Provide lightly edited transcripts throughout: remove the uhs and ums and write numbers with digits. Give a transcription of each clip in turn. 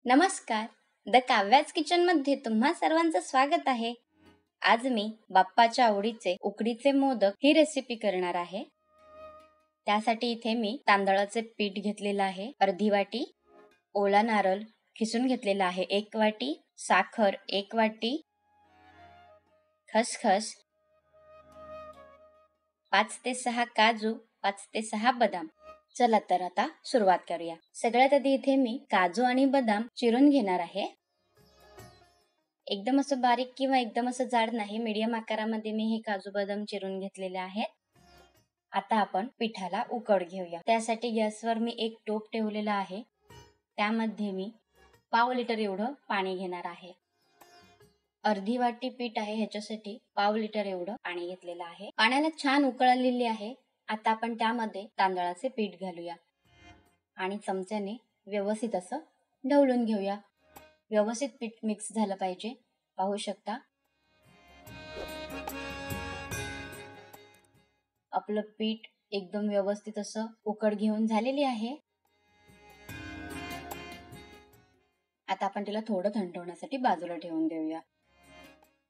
नमस्कार. The काव्याज kitchen मध्ये तुम्हा सर्वांचं स्वागत आहे. आज मी बाप्पाच्या आवडीचे उकडीचे मोदक ही रेसिपी करणार आहे. त्यासाठी इथे मी तांदळाचे पीठ घेतलेलं आहे, अर्धी वाटी. ओला नारळ खिसून घेतलेला आहे 1 वाटी. साखर 1 वाटी. खसखस, 5 ते 6 काजू, 5 ते 6 बदाम. चला तर आता सुरुवात करूया. सगळ्यात आधी इथे मी काजू आणि बदाम चिरून घेणार आहे. एकदम असं बारीक किंवा एकदम असं जाड नाही, मीडियम आकारामध्ये मी हे काजू बदाम चिरून घेतलेले आहेत. आता आपण पिठाला उकड घेऊया. त्यासाठी गॅसवर मी एक टोप ठेवलेला आहे. त्यामध्ये मी पाव लिटर एवढं पाणी घेणार आहे. अर्धी वाटी पीठ आहे, ह्याच्यासाठी पाव लिटर एवढं पाणी घेतलेलं आहे. पाण्याला छान उकळ आलेली आहे. आता आपण त्यामध्ये तांदळाचे पीठ घालूया आणि चमच्याने व्यवस्थित असं ढवळून घेऊया. व्यवस्थित पीठ मिक्स झालं पाहिजे. पाहू शकता आपलं पीठ एकदम व्यवस्थित असं उकड घेऊन झालेली आहे. आता आपण तिला थोडं थंड होण्यासाठी बाजूला ठेवून देऊया.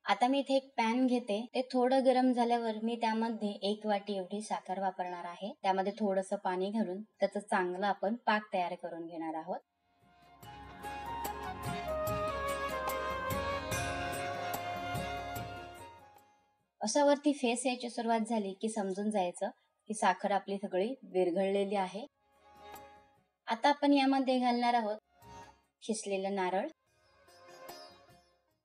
आता मी इथे एक पॅन घेते. ते थोडं गरम झाल्यावर मी त्यामध्ये 1 वाटी एवढी साखर वापरणार आहे. त्यामध्ये थोडंसं पाणी घालून त्याचं चांगलं आपण पाक तयार करून घेणार आहोत. अशा वरती फेस यायची सुरुवात झाली की समजून जायचं की साखर आपली सगळी विरघळलेली आहे. आता आपण यामध्ये घालणार आहोत खिसलेलं नारळ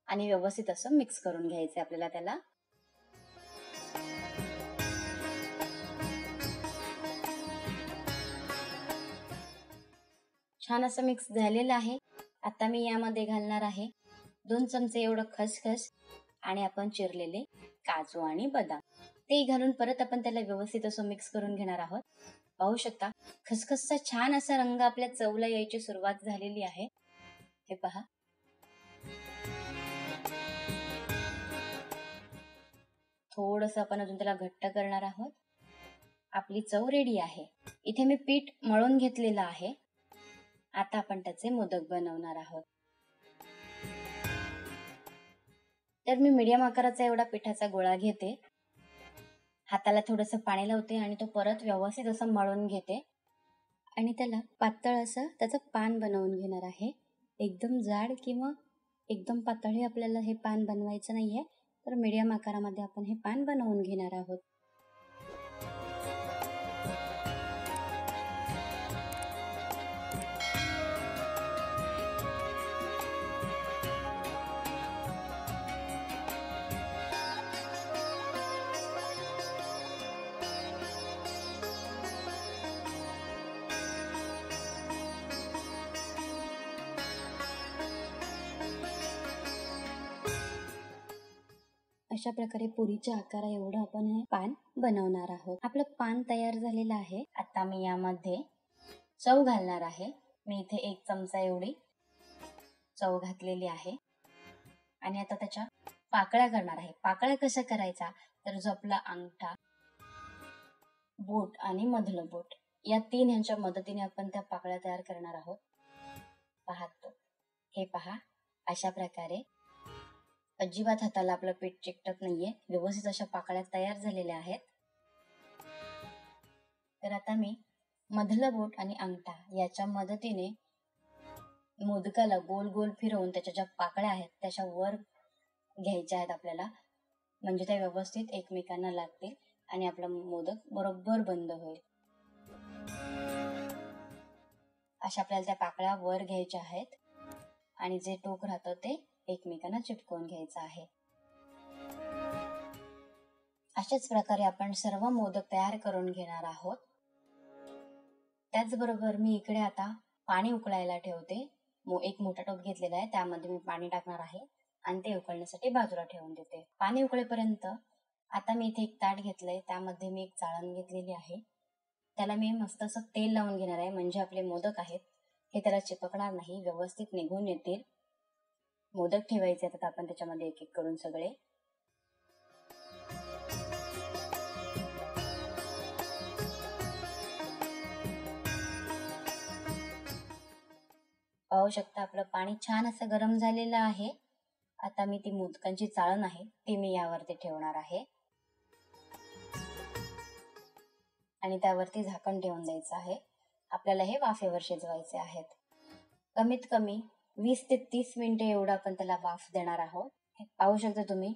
आणि व्यवस्थित असं मिक्स करून घ्यायचं आपल्याला त्याला. छान असं मिक्स झालेलं आहे. आता मी यामध्ये घालणार आहे 2 चमचे एवढं खसखस आणि आपण चिरलेले काजू आणि बदाम. ते घालून परत आपण त्याला व्यवस्थित असं मिक्स करून घेणार आहोत. पाहू शकता खसखसचा छान असा रंग आपल्या चवला यायची सुरुवात झालेली आहे. हे पहा. थोडंसं आपण अजून त्याला घट्ट करणार आहोत. आपली चव रेडी आहे. इथे मी पीठ मळून घेतलेलं आहे. आता आपण त्याचे मोदक बनवणार आहोत. तर मी मीडियम आकाराचा एवढा पिठाचा गोळा घेते. हाताला थोडंसं पाणी लावते आणि तो परत व्यवस्थित असं मळून घेते आणि त्याला पातळ असं त्याचं पान बनवून घेणार आहे. एकदम जाड किंवा एकदम पातळ आपल्याला हे पान बनवायचं नाहीये, तर मीडियम आकारामध्ये आपण हे पान बनवून घेणार आहोत. अशा प्रकारे पुरीच्या आकारा एवढं आपण हे पान बनवणार आहोत. आपलं पान तयार झालेलं आहे. आता मी यामध्ये चव घालणार आहे. मी इथे 1 चमचा एवढी चव घातलेली आहे आणि आता त्याच्या पाकळ्या करणार आहे. पाकळ्या कशा करायचा, तर जो आपला अंगठा, बोट आणि मधलं बोट या 3 ह्यांच्या मदतीने आपण त्या पाकळ्या तयार करणार आहोत. पाहतो हे पहा. अशा प्रकारे अजिबात हाताला आपलं पीठ चिकटत नाहीये. व्यवस्थित अशा पाकळ्या तयार झालेल्या आहेत. तर आता मी मधलं बोट आणि अंगठा याच्या मदतीने मोदकाला गोल गोल फिरवून त्याच्या ज्या पाकळ्या आहेत त्याच्या वर घ्यायच्या आहेत आपल्याला, म्हणजे त्या व्यवस्थित एकमेकांना लागतील आणि आपला मोदक बरोबर बंद होईल. अशा आपल्याला त्या पाकळ्या वर घ्यायच्या आहेत आणि जे टोक राहतं ते एकमेकांना चिटकवून घ्यायचं आहे. अशाच प्रकारे आपण सर्व मोदक तयार करून घेणार आहोत. त्याचबरोबर मी इकडे आता पाणी उकळायला ठेवते. एक मोठा टोप घेतलेला आहे, त्यामध्ये मी पाणी टाकणार आहे आणि ते उकळण्यासाठी बाजूला ठेवून देते. पाणी उकळेपर्यंत आता मी इथे एक ताट घेतलंय. त्यामध्ये मी एक चाळण घेतलेली आहे. त्याला मी मस्त असं तेल लावून घेणार आहे, म्हणजे आपले मोदक आहेत हे त्याला चिपकणार नाही, व्यवस्थित निघून येतील. मोदक ठेवायचे आता आपण त्याच्यामध्ये एक एक करून सगळे. पाहू शकता आपलं पाणी छान असं गरम झालेलं आहे. आता मी ती मोदकांची चाळण आहे ती मी यावरती ठेवणार आहे आणि त्यावरती झाकण ठेवून द्यायचं आहे. आपल्याला हे वाफेवर शिजवायचे आहेत. कमीत कमी 20 ते 30 मिनिटे एवढं आपण त्याला वाफ देणार आहोत. पाहू शकता तुम्ही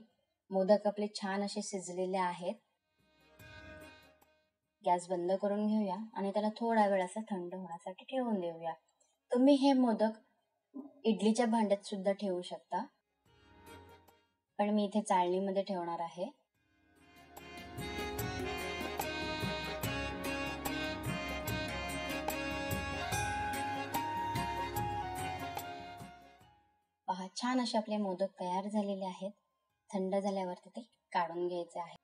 मोदक आपले छान असे शिजलेले आहेत. गॅस बंद करून घेऊया आणि त्याला थोडा वेळ असं थंड होण्यासाठी ठेवून देऊया. तुम्ही हे मोदक इडलीच्या भांड्यात सुद्धा ठेवू शकता, पण मी इथे चाळणीमध्ये ठेवणार आहे. पहा छान असे आपले मोदक तयार झालेले आहेत. थंड झाल्यावरती ते काढून घ्यायचे आहे.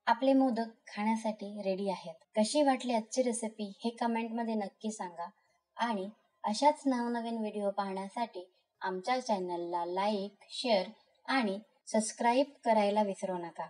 आपले मोदक खाण्यासाठी रेडी आहेत. कशी वाटली आजची रेसिपी हे कमेंटमध्ये नक्की सांगा आणि अशाच नवनवीन व्हिडिओ पाहण्यासाठी आमच्या चॅनलला लाईक, शेअर आणि सबस्क्राईब करायला विसरू नका.